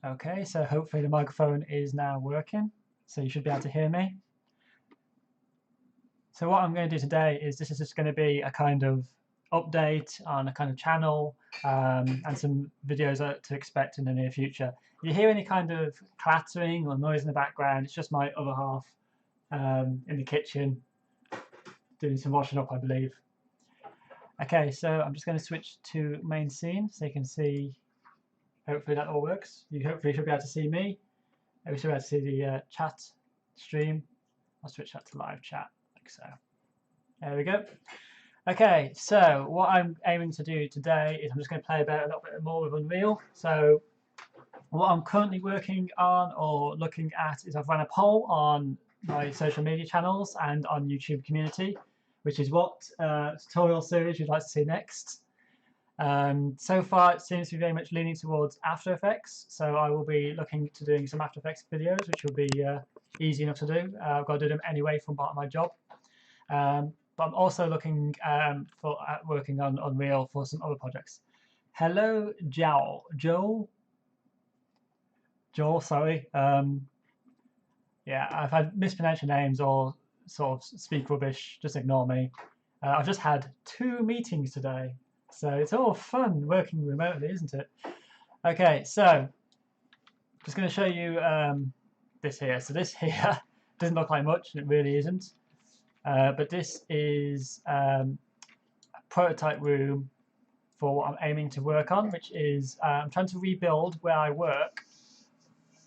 Okay, so hopefully the microphone is now working, so you should be able to hear me. So what I'm going to do today is this is just going to be a kind of update on a kind of channel and some videos to expect in the near future. If you hear any kind of clattering or noise in the background, it's just my other half in the kitchen doing some washing up, I believe. Okay, so I'm just going to switch to main scene so you can see. Hopefully that all works. You hopefully should be able to see me. We should be able to see the chat stream. I'll switch that to live chat, like so. There we go. Okay, so what I'm aiming to do today is I'm just going to play about a little bit more with Unreal. So what I'm currently working on or looking at is I've run a poll on my social media channels and on YouTube community, which is what tutorial series you'd like to see next. So far, it seems to be very much leaning towards After Effects, so I will be looking to doing some After Effects videos, which will be easy enough to do. I've got to do them anyway from part of my job. But I'm also looking for working on Unreal for some other projects. Hello, Joel, sorry. Yeah, if I mispronounce your names or sort of speak rubbish, just ignore me. I've just had 2 meetings today, so it's all fun working remotely, isn't it? Okay, so just going to show you this here. So this here doesn't look like much, and it really isn't. But this is a prototype room for what I'm aiming to work on, which is I'm trying to rebuild where I work.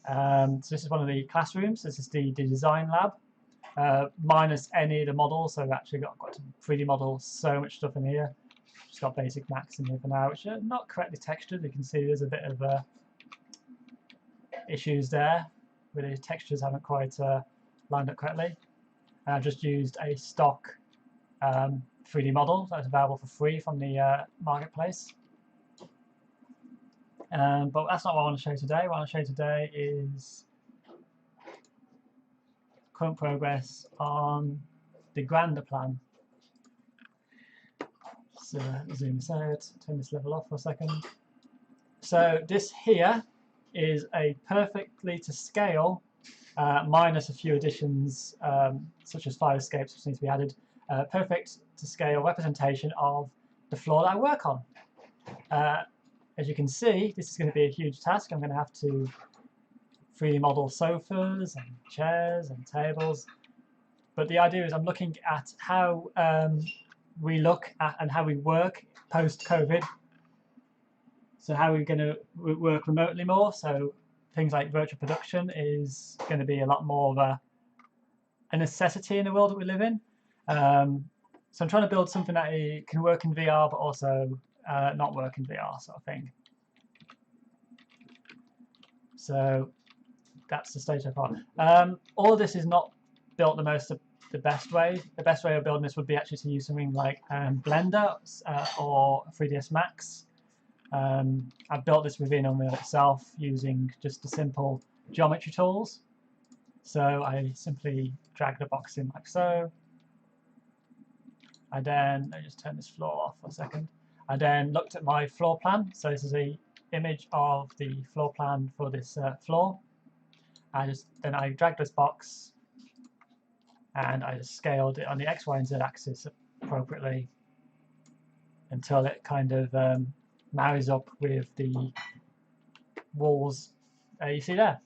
So this is one of the classrooms. This is the design lab, minus any of the models. So I've actually got to 3D model so much stuff in here. Just got basic max in here for now, which are not correctly textured. You can see there's a bit of issues there where the textures haven't quite lined up correctly. And I've just used a stock 3D model that's available for free from the marketplace. But that's not what I want to show you today. What I want to show you today is current progress on the grander plan. So zoom this out, turn this level off for a second. So this here is a perfectly to scale, minus a few additions such as fire escapes which need to be added, perfect to scale representation of the floor that I work on. As you can see, this is going to be a huge task. I'm going to have to 3D model sofas and chairs and tables. But the idea is I'm looking at how we look at and how we work post-COVID. So how we're going to work remotely more. So things like virtual production is going to be a lot more of a necessity in the world that we live in. So I'm trying to build something that can work in VR, but also not work in VR sort of thing. So that's the stage so far. All of this is not built the best way. The best way of building this would be actually to use something like Blender or 3ds Max. I've built this within Unreal itself using just the simple geometry tools. So I simply drag the box in like so. I just turn this floor off for a second. I then looked at my floor plan. So this is an image of the floor plan for this floor. Then I dragged this box and I just scaled it on the X, Y, and Z axis appropriately until it kind of marries up with the walls you see there.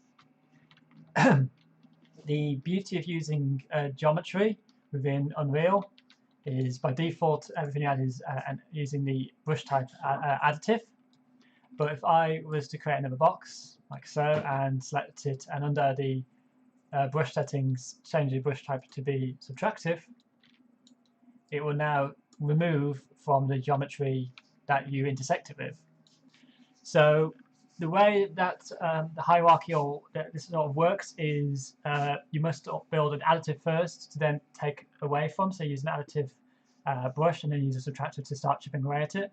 The beauty of using geometry within Unreal is by default everything you add is using the brush type additive. But if I was to create another box like so and select it, and under the brush settings change the brush type to be subtractive, it will now remove from the geometry that you intersect it with. So the way that the hierarchy or this sort of works is you must build an additive first to then take away from. So use an additive brush and then use a subtractive to start chipping away at it.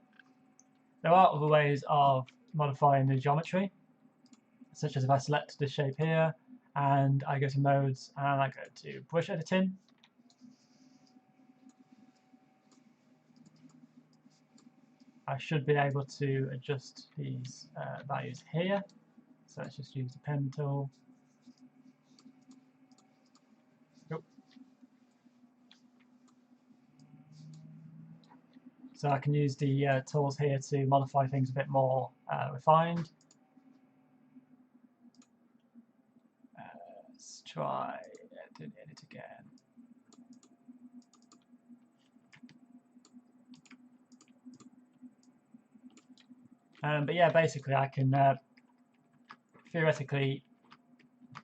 There are other ways of modifying the geometry, such as if I select this shape here and I go to modes and I go to brush editing. I should be able to adjust these values here. So let's just use the pen tool. So I can use the tools here to modify things a bit more refined. Let's try edit again. But yeah, basically I can theoretically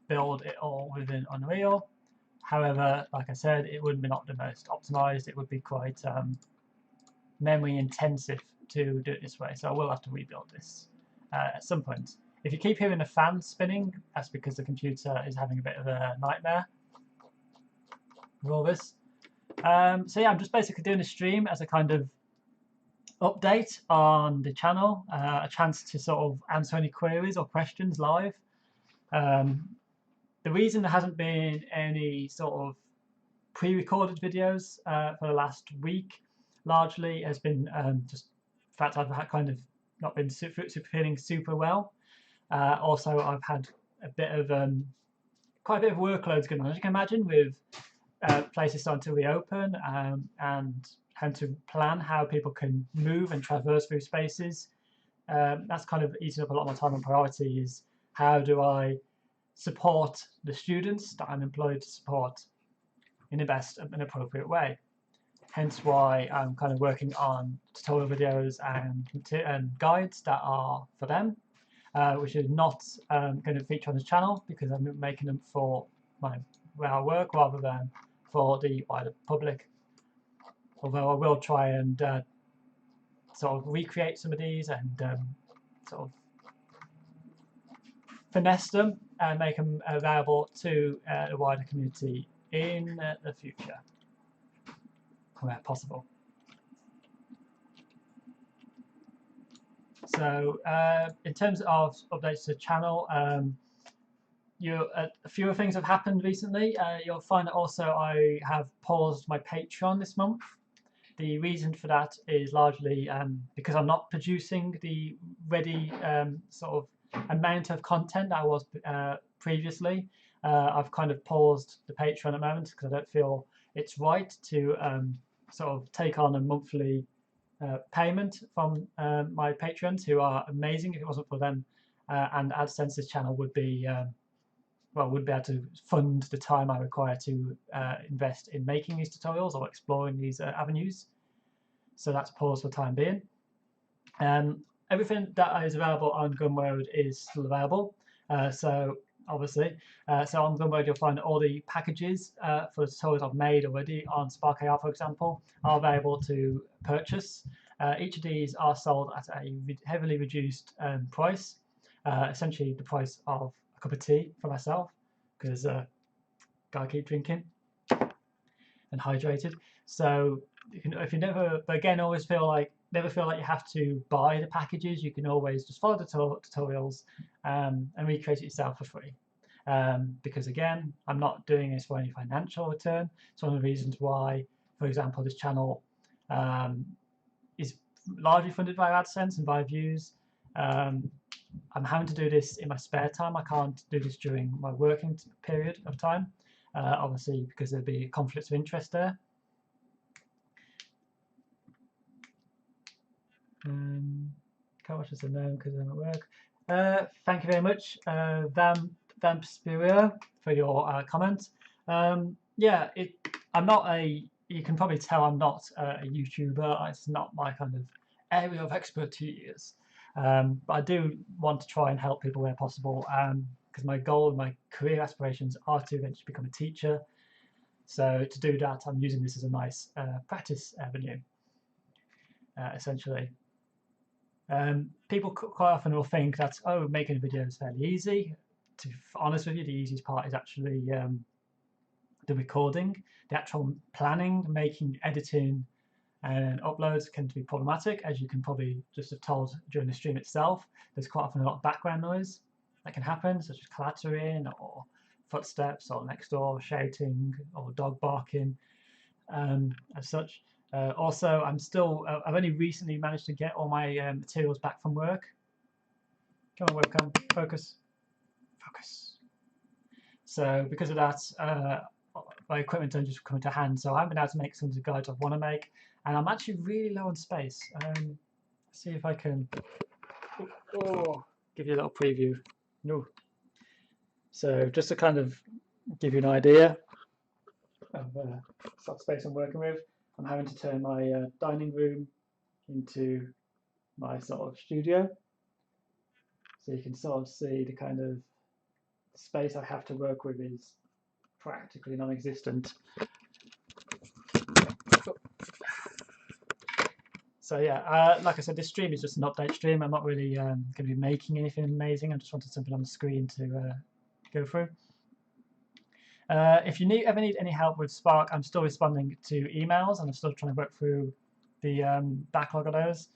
build it all within Unreal. However, like I said, it would be not the most optimized. It would be quite memory intensive to do it this way. So I will have to rebuild this at some point. If you keep hearing the fan spinning, that's because the computer is having a bit of a nightmare with all this. So yeah, I'm just basically doing a stream as a kind of update on the channel, a chance to sort of answer any queries or questions live. The reason there hasn't been any sort of pre-recorded videos for the last week largely has been just the fact I've had kind of not been feeling super well. Also, I've had a bit of quite a bit of workloads going on, as you can imagine, with places starting to reopen and having to plan how people can move and traverse through spaces. That's kind of eating up a lot of my time and priority is how do I support the students that I'm employed to support in the best and appropriate way. Hence why I'm kind of working on tutorial videos and guides that are for them, which is not going to feature on this channel because I'm making them for where I work rather than for the wider public. Although I will try and sort of recreate some of these and sort of finesse them and make them available to the wider community in the future, where possible. So in terms of updates to the channel, a few things have happened recently. You'll find that also I have paused my Patreon this month. The reason for that is largely because I'm not producing the ready sort of amount of content that I was previously. I've kind of paused the Patreon at the moment because I don't feel it's right to sort of take on a monthly payment from my patrons, who are amazing. If it wasn't for them and AdSense's channel would be would be able to fund the time I require to invest in making these tutorials or exploring these avenues. So that's paused for the time being. Everything that is available on Gumroad is still available. So obviously, so on Gumroad you'll find all the packages for the tutorials I've made already on SparkAR, for example, are available to purchase. Each of these are sold at a heavily reduced price, essentially the price of a cup of tea for myself, because gotta keep drinking and hydrated. So if you never, but again, always never feel like you have to buy the packages. You can always just follow the tutorials and recreate it yourself for free. Because again, I'm not doing this for any financial return. It's one of the reasons why, for example, this channel is largely funded by AdSense and by views. I'm having to do this in my spare time. I can't do this during my working period of time, obviously because there'd be conflicts of interest there. Can't watch this alone because I'm at work. Thank you very much, Vampspiria, for your comment. Yeah, I'm not a. You can probably tell I'm not a YouTuber. It's not my kind of area of expertise. But I do want to try and help people where possible. Because my goal, my career aspirations are to eventually become a teacher. So to do that, I'm using this as a nice practice avenue, essentially. People quite often will think that, oh, making a video is fairly easy. To be honest with you, the easiest part is actually the recording. The actual planning, making, editing, and uploads can be problematic, as you can probably just have told during the stream itself. There's quite often a lot of background noise that can happen, such as clattering or footsteps or next door shouting or dog barking as such. Also, I've only recently managed to get all my materials back from work. Come on, webcam, focus. focus. So because of that, my equipment don't just come into hand. So I haven't been able to make some of the guides I want to make, and I'm actually really low on space. See if I can give you a little preview. No. So just to kind of give you an idea of sort of space I'm working with, I'm having to turn my dining room into my sort of studio. So you can sort of see the kind of space I have to work with is practically non-existent. So yeah, like I said, this stream is just an update stream. I'm not really going to be making anything amazing. I just wanted something on the screen to go through. If you ever need any help with Spark, I'm still responding to emails and I'm still trying to work through the backlog of those.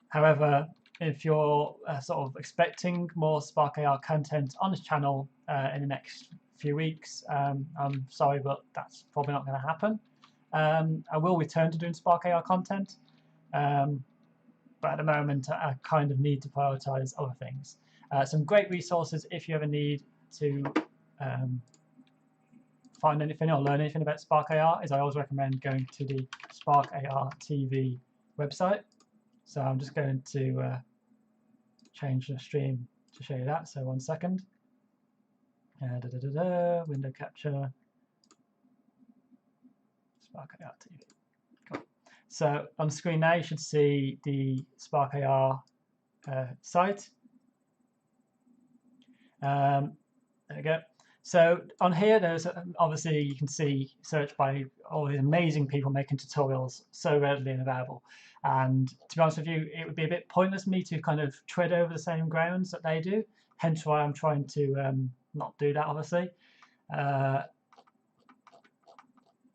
However, if you're sort of expecting more Spark AR content on this channel in the next few weeks, I'm sorry, but that's probably not going to happen. I will return to doing Spark AR content, but at the moment I kind of need to prioritize other things. Some great resources if you ever need to find anything or learn anything about Spark AR is I always recommend going to the Spark AR TV website. So I'm just going to change the stream to show you that. So 1 second. Window capture. Spark AR TV. Cool. So on the screen now you should see the Spark AR site. There we go. So on here, there's obviously you can see search by all these amazing people making tutorials so readily and available. And to be honest with you, it would be a bit pointless me to kind of tread over the same grounds that they do. Hence why I'm trying to not do that, obviously. But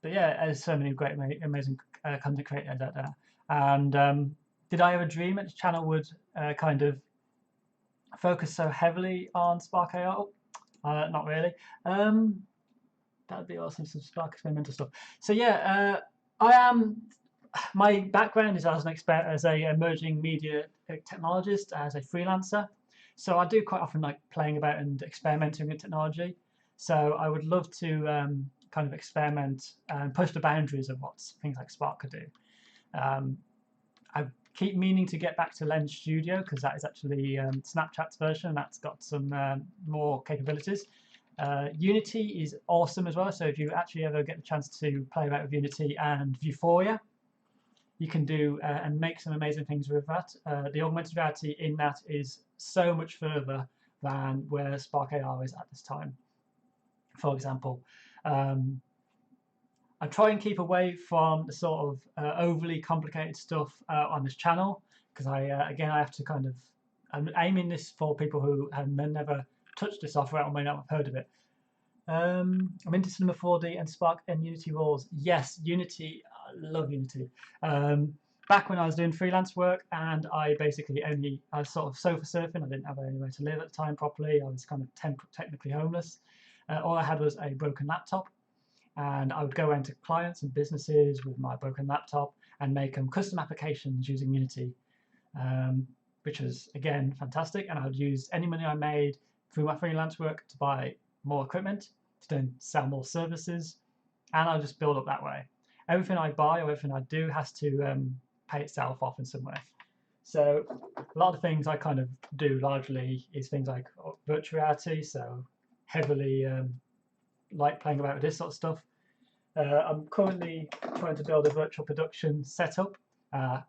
yeah, there's so many great, amazing content creators out there. And did I ever dream that the channel would kind of focus so heavily on Spark AR? Not really. That would be awesome, some Spark experimental stuff. So yeah, my background is as an emerging media technologist, as a freelancer. So I do quite often like playing about and experimenting with technology. So I would love to kind of experiment and push the boundaries of what things like Spark could do. I keep meaning to get back to Lens Studio because that is actually Snapchat's version and that's got some more capabilities. Unity is awesome as well, so if you actually ever get the chance to play about with Unity and Vuforia, you can do and make some amazing things with that. The augmented reality in that is so much further than where Spark AR is at this time. For example, I try and keep away from the sort of overly complicated stuff on this channel because again, I have to kind of, I'm aiming this for people who have never touched this software or may not have heard of it. I'm into Cinema 4D and Spark and Unity roles. Yes, Unity, I love Unity. Back when I was doing freelance work and I was sort of sofa surfing, I didn't have anywhere to live at the time properly, I was kind of technically homeless. All I had was a broken laptop. And I would go into clients and businesses with my broken laptop and make them custom applications using Unity, which was, again, fantastic. And I would use any money I made through my freelance work to buy more equipment, to then sell more services, and I'll just build up that way. Everything I buy or everything I do has to pay itself off in some way. So a lot of things I kind of do largely is things like virtual reality, so heavily like playing about with this sort of stuff. I'm currently trying to build a virtual production setup.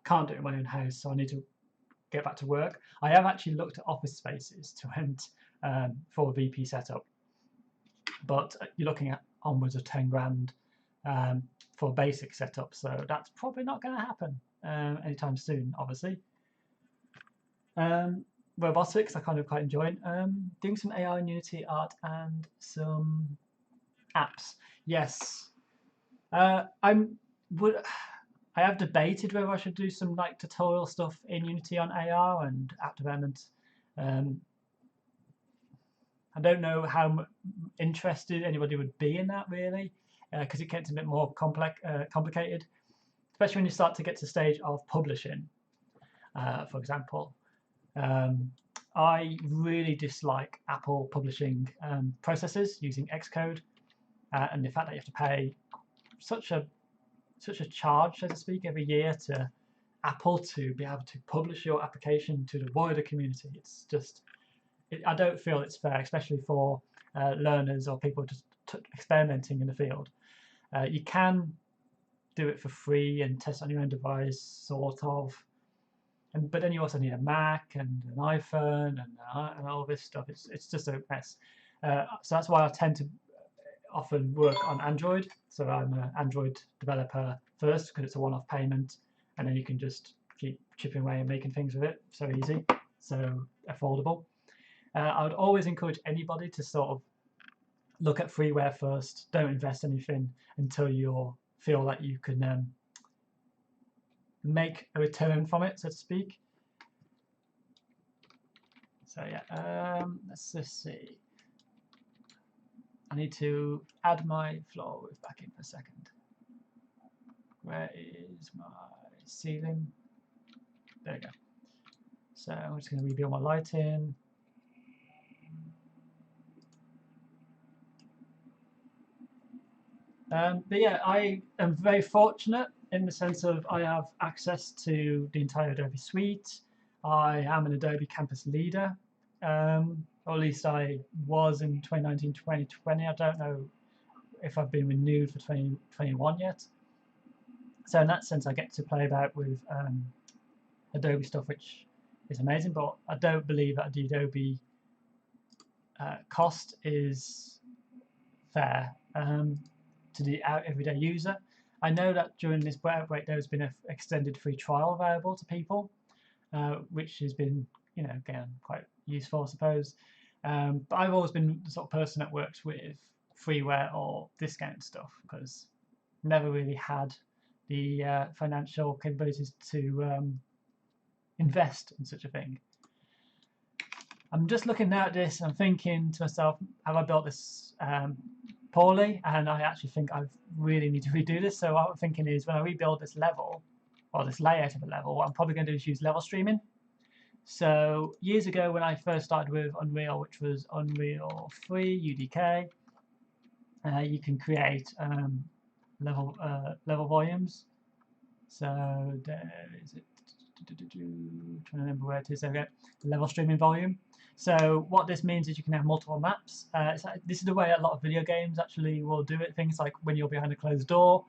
Can't do it in my own house, so I need to get back to work. I have actually looked at office spaces to rent for a VP setup, but you're looking at onwards of 10 grand for a basic setup, so that's probably not going to happen anytime soon, obviously. Robotics, I kind of quite enjoy doing some AI and Unity art and some apps. Yes. I have debated whether I should do some like tutorial stuff in Unity on AR and app development. I don't know how interested anybody would be in that really, because it gets a bit more complicated, especially when you start to get to the stage of publishing, for example. I really dislike Apple publishing processes using Xcode, and the fact that you have to pay such a charge, so to speak, every year to Apple to be able to publish your application to the wider community. It's just, I don't feel it's fair, especially for learners or people just experimenting in the field. You can do it for free and test on your own device, sort of. But then you also need a Mac and an iPhone and all this stuff. It's just a mess. So that's why I tend to often work on Android. So I'm an Android developer first because it's a one-off payment, and then you can just keep chipping away and making things with it. So easy, so affordable. I would always encourage anybody to sort of look at freeware first. Don't invest anything until you feel like you can make a return from it, so to speak. So yeah, let's just see. I need to add my floor width back in for a second. Where is my ceiling? There we go. So I'm just going to rebuild my lighting. But yeah, I am very fortunate in the sense of I have access to the entire Adobe suite. I am an Adobe Campus leader, or at least I was in 2019, 2020. I don't know if I've been renewed for 2021 yet. So in that sense, I get to play about with Adobe stuff, which is amazing. But I don't believe that the Adobe cost is fair to the everyday user. I know that during this outbreak there's been an extended free trial available to people, which has been, again, quite useful, I suppose. But I've always been the sort of person that works with freeware or discount stuff because never really had the financial capabilities to invest in such a thing. I'm just looking now at this and I'm thinking to myself, have I built this poorly? And I actually think I really need to redo this. So what I'm thinking is when I rebuild this level, or this layout of a level, what I'm probably going to do is use level streaming. So years ago when I first started with Unreal, which was Unreal 3 UDK, you can create level volumes. So there is it. Trying to remember where it is. There we go. Level streaming volume. So what this means is you can have multiple maps. This is the way a lot of video games actually will do it. Things like when you're behind a closed door,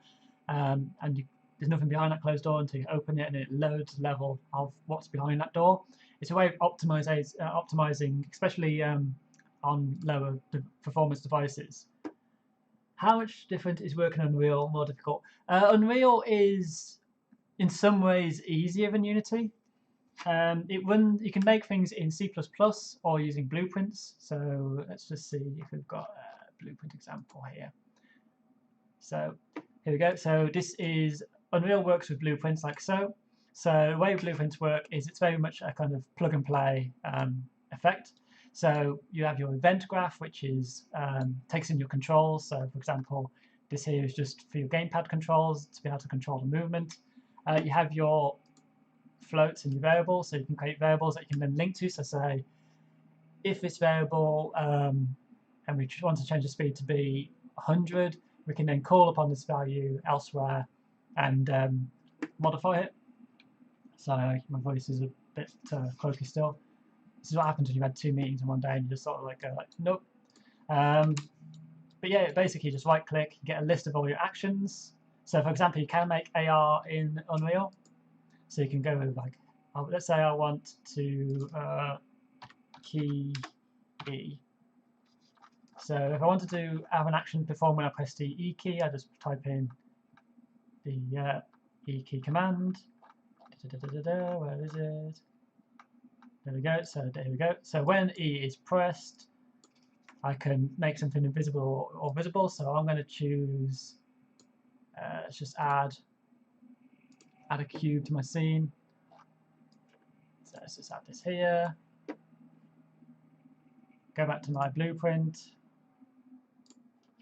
and there's nothing behind that closed door until you open it, and it loads the level of what's behind that door. It's a way of optimizing, especially on lower performance devices. How much different is working on Unreal? More difficult. Unreal is in some ways easier than Unity. You can make things in C++ or using blueprints. So let's just see if we've got a blueprint example here. So here we go. So this is Unreal works with blueprints like so. So the way blueprints work is it's very much a kind of plug and play effect. So you have your event graph, which is takes in your controls. So for example, this here is just for your gamepad controls to be able to control the movement. You have your floats and your variables, so you can create variables that you can then link to. So say, if this variable, and we want to change the speed to be 100, we can then call upon this value elsewhere and modify it. So my voice is a bit closely still. This is what happens when you had 2 meetings in one day and you just sort of like go like, nope. But yeah, basically just right click, get a list of all your actions. So for example, you can make AR in Unreal. So you can go with like, let's say I want to key E. So if I want to have an action perform when I press the E key, I just type in the E key command. Where is it? There we go. So there we go. So when E is pressed, I can make something invisible or visible. So I'm going to choose. Let's just add a cube to my scene. So let's just add this here. Go back to my blueprint.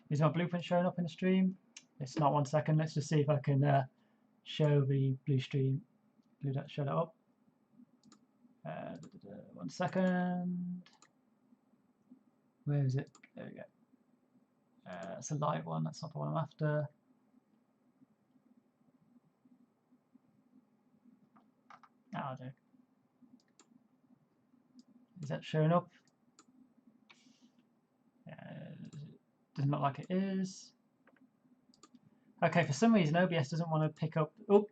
Is my blueprint showing up in the stream? It's not. 1 second. Let's just see if I can show the show that up. 1 second. Where is it? There we go. It's a live one. That's not the one I'm after. That'll do. Is that showing up? Doesn't look like it is. Okay, for some reason OBS doesn't want to pick up. Oh,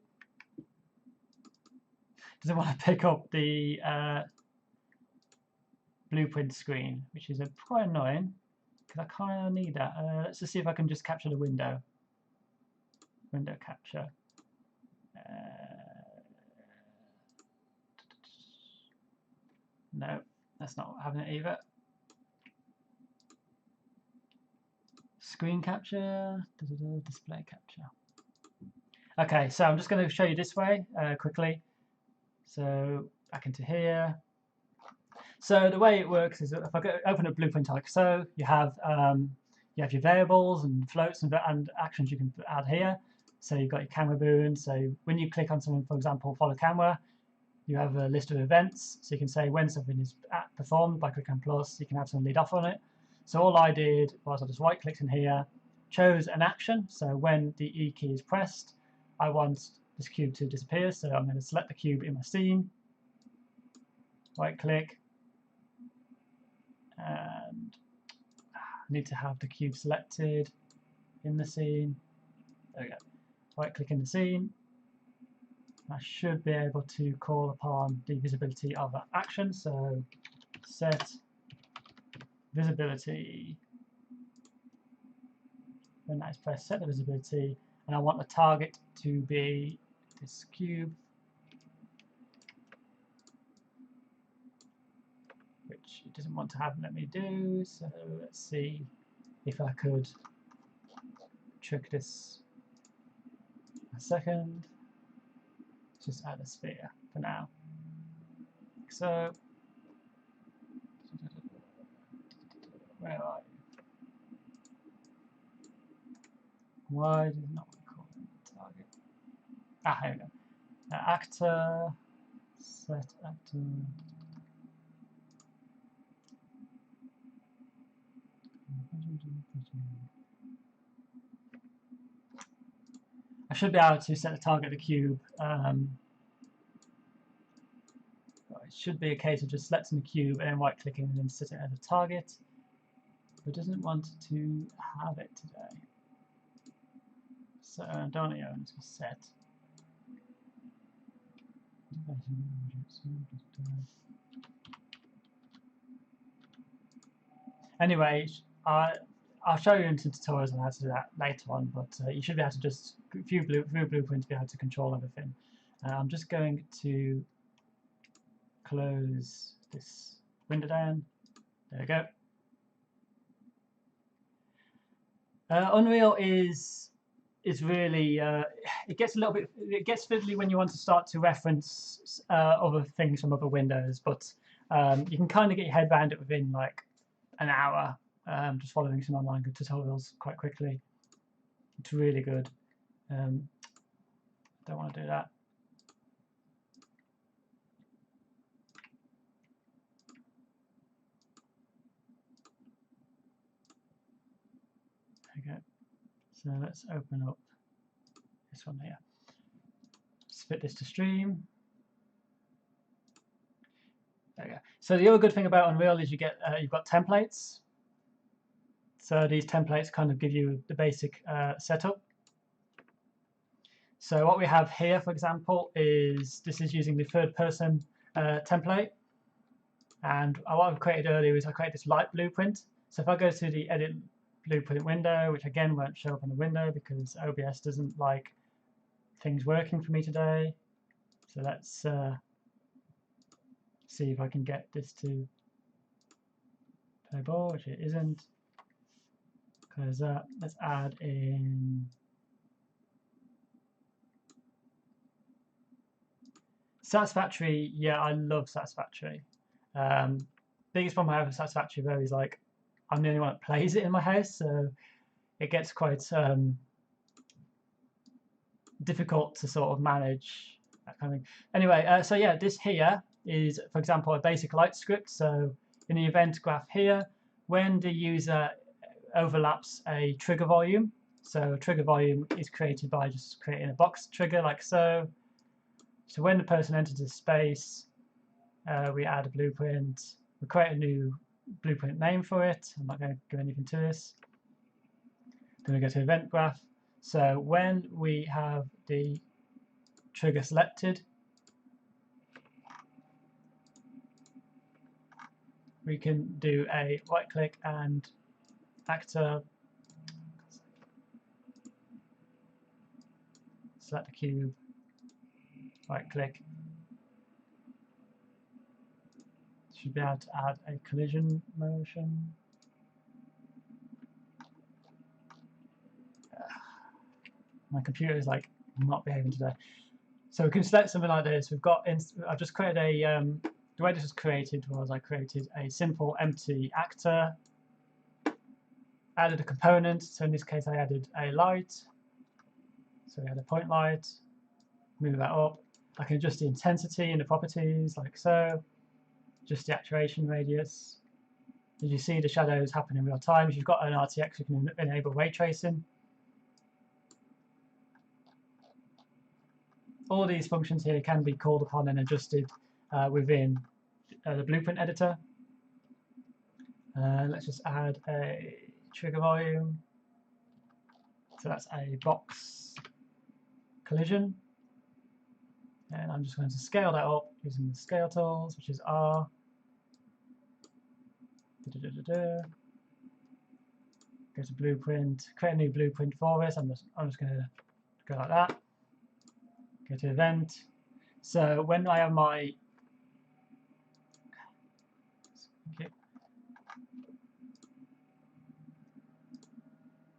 doesn't want to pick up the blueprint screen, which is quite annoying because I kind of need that. Let's just see if I can just capture the window. Window capture. No, that's not having it either. Screen capture, display capture. Okay, so I'm just going to show you this way quickly. So back into here. So the way it works is that if I open a blueprint like so, you have your variables and floats and actions you can add here. So you've got your camera boon. So when you click on something, for example, follow camera, you have a list of events. So you can say when something is performed by clicking on plus. You can have some lead off on it. So all I did was I just right clicked in here, chose an action. So when the E key is pressed, I want this cube to disappear. So I'm going to select the cube in my scene, right click, and I need to have the cube selected in the scene. There we go. Right click in the scene. I should be able to call upon the visibility of that action. So set visibility. When that is pressed, set the visibility, and I want the target to be this cube, which it doesn't want to have let me do. So let's see if I could trick this a second. Just add a sphere for now. So where are you? Why did it not call it target? Ah, here we go. Actor, set actor. I should be able to set the target of the cube. It should be a case of just selecting the cube and then right clicking and then set it as a target. But it doesn't want to have it today. So I don't want to be set. Anyway, I'll show you into tutorials on how to do that later on, but you should be able to just view blueprints to be able to control everything. I'm just going to close this window down. There we go. Unreal is really it gets fiddly when you want to start to reference other things from other windows, but you can kind of get your head around it within like an hour, just following some online tutorials quite quickly. It's really good. Don't want to do that. Okay, so let's open up this one here. Split this to stream. There we go. So the other good thing about Unreal is you've got templates. So these templates kind of give you the basic setup. So what we have here, for example, is this is using the third-person template. And what I've created earlier is I created this light blueprint. So if I go to the edit blueprint window, which again won't show up on the window because OBS doesn't like things working for me today. So let's see if I can get this to play ball, which it isn't. Close that. Let's add in Satisfactory. Yeah, I love Satisfactory. Biggest problem I have with Satisfactory though is like I'm the only one that plays it in my house, so it gets quite difficult to sort of manage that kind of thing. Anyway, so yeah, this here is, for example, a basic light script. So in the event graph here, when the user overlaps a trigger volume, so trigger volume is created by just creating a box trigger like so. So when the person enters the space, we add a blueprint, we create a new blueprint name for it. I'm not going to give anything to this. Then we go to event graph. So when we have the trigger selected, we can do a right click and actor, select the cube, right click. Should be able to add a collision motion. My computer is like not behaving today. So we can select something like this. We've got, I've just created a, the way this was created was I created a simple empty actor, added a component. So in this case, I added a light. So we had a point light, move that up. I can adjust the intensity in the properties like so, just the actuation radius. As you see, the shadows happen in real time. If you've got an RTX, you can enable ray tracing. All these functions here can be called upon and adjusted within the blueprint editor. Let's just add a trigger volume. So that's a box collision. And I'm just going to scale that up using the scale tools, which is R. Go to blueprint, create a new blueprint for this. I'm just going to go like that. Go to event. So when I have my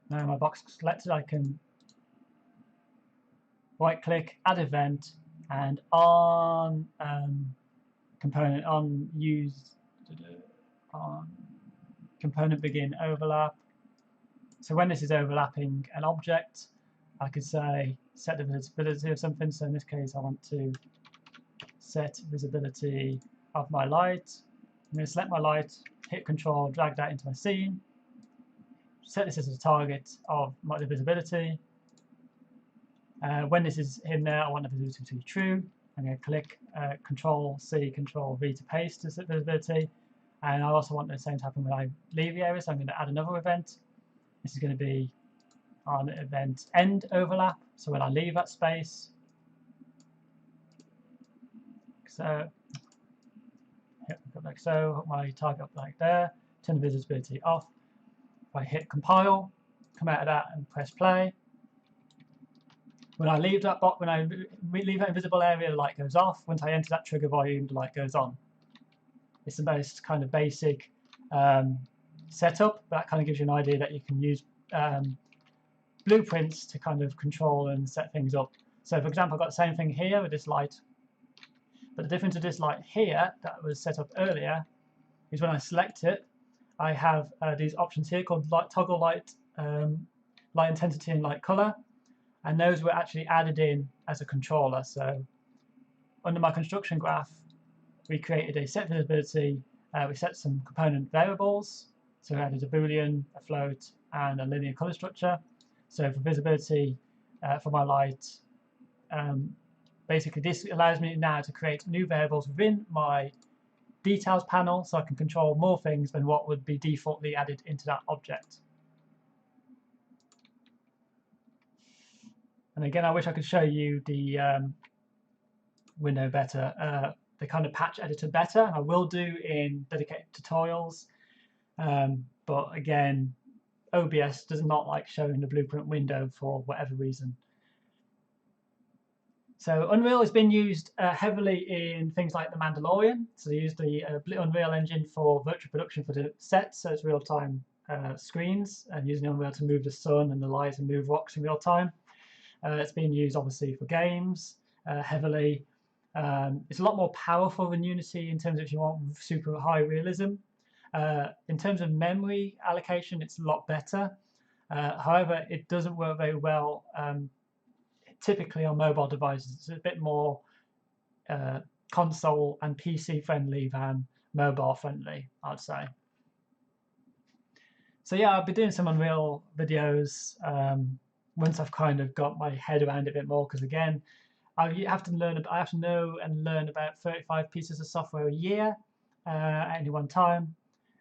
now my box selected, I can right click, add event, and on component on use on component begin overlap. So when this is overlapping an object, I could say set the visibility of something. So in this case, I want to set visibility of my light. I'm going to select my light, hit Control, drag that into my scene. Set this as a target of the visibility. When this is in there, I want the visibility to be true. I'm going to click Control C, Control V to paste this visibility. And I also want the same to happen when I leave the area, so I'm going to add another event. This is going to be on event end overlap. So when I leave that space, so like so, hook my target up like there, turn the visibility off. If I hit compile, come out of that and press play. When I leave that box, when I leave that invisible area, the light goes off. Once I enter that trigger volume, the light goes on. It's the most kind of basic setup, but that kind of gives you an idea that you can use blueprints to kind of control and set things up. So for example, I've got the same thing here with this light, but the difference of this light here that was set up earlier is when I select it, I have these options here called toggle light, light intensity and light color, and those were actually added in as a controller. So under my construction graph, we created a set visibility, we set some component variables, so we added a boolean, a float, and a linear color structure. So for visibility for my light, basically this allows me now to create new variables within my details panel, so I can control more things than what would be defaultly added into that object. And again, I wish I could show you the window better, the kind of patch editor better. I will do in dedicated tutorials, but again, OBS does not like showing the blueprint window for whatever reason. So Unreal has been used heavily in things like The Mandalorian. So they use the Unreal Engine for virtual production for the sets, so it's real-time screens, and using Unreal to move the sun and the light and move rocks in real time. It's been used obviously for games heavily. It's a lot more powerful than Unity in terms of if you want super high realism. In terms of memory allocation, it's a lot better. However, it doesn't work very well typically on mobile devices. It's a bit more console and PC friendly than mobile friendly, I'd say. So yeah, I'll be doing some Unreal videos once I've kind of got my head around it a bit more. Because again, I have to learn. I have to know and learn about 35 pieces of software a year at any one time.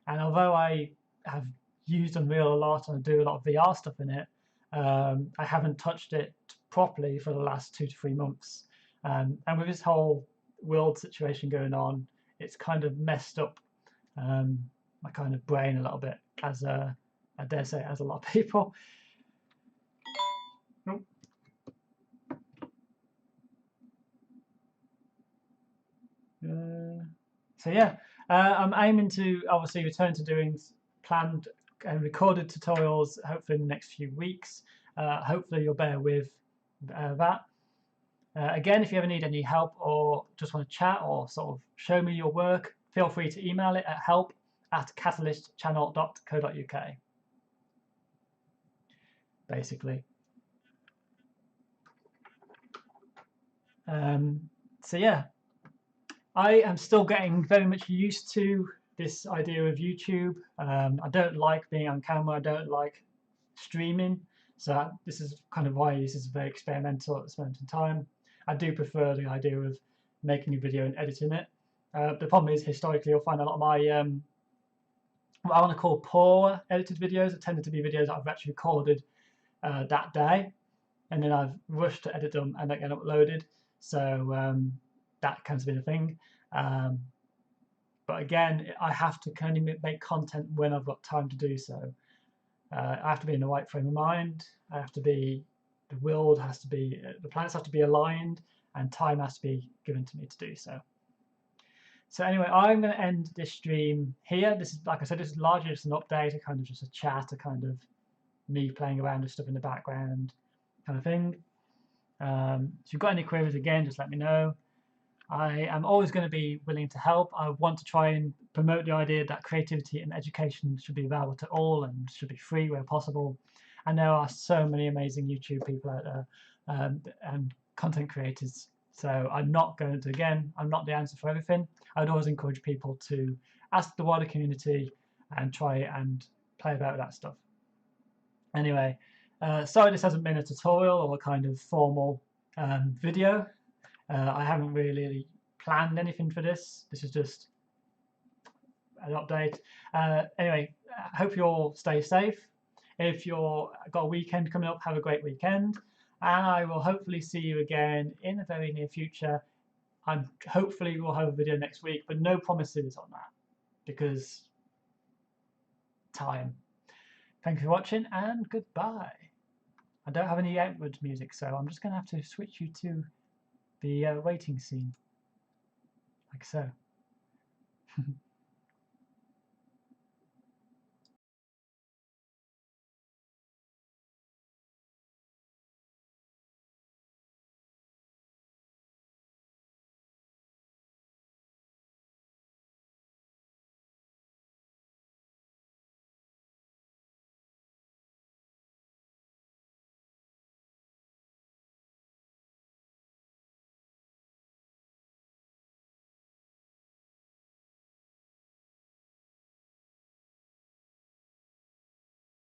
And although I have used Unreal a lot and do a lot of VR stuff in it, I haven't touched it properly for the last 2 to 3 months. And with this whole world situation going on, it's kind of messed up my kind of brain a little bit, as I dare say, as a lot of people. Nope. So yeah, I'm aiming to obviously return to doing planned and recorded tutorials hopefully in the next few weeks. Hopefully you'll bear with that. Again, if you ever need any help or just want to chat or sort of show me your work, feel free to email it at help@catalystchannel.co.uk. Basically. So yeah, I am still getting very much used to this idea of YouTube. I don't like being on camera. I don't like streaming. So this is kind of why this is very experimental at this moment in time. I do prefer the idea of making a video and editing it. The problem is historically you'll find a lot of my what I want to call poor edited videos are tended to be videos that I've actually recorded that day, and then I've rushed to edit them and they get uploaded. So that kind of been a thing. But again, I have to kind of make content when I've got time to do so. I have to be in the right frame of mind. I have to be, the world has to be, the planets have to be aligned, and time has to be given to me to do so. So anyway, I'm going to end this stream here. This is, like I said, this is largely just an update, a kind of just a chat, a kind of me playing around with stuff in the background kind of thing. If you've got any queries, again, just let me know. I am always going to be willing to help. I want to try and promote the idea that creativity and education should be available to all and should be free where possible. And there are so many amazing YouTube people out there and content creators. So I'm not going to, again, I'm not the answer for everything. I would always encourage people to ask the wider community and try and play about with that stuff. Anyway, sorry this hasn't been a tutorial or a kind of formal video. I haven't really planned anything for this. This is just an update. Anyway, I hope you all stay safe. If you've got a weekend coming up, have a great weekend. And I will hopefully see you again in the very near future. Hopefully we'll have a video next week, but no promises on that because time. Thank you for watching and goodbye. I don't have any outward music, so I'm just going to have to switch you to the waiting scene, like so.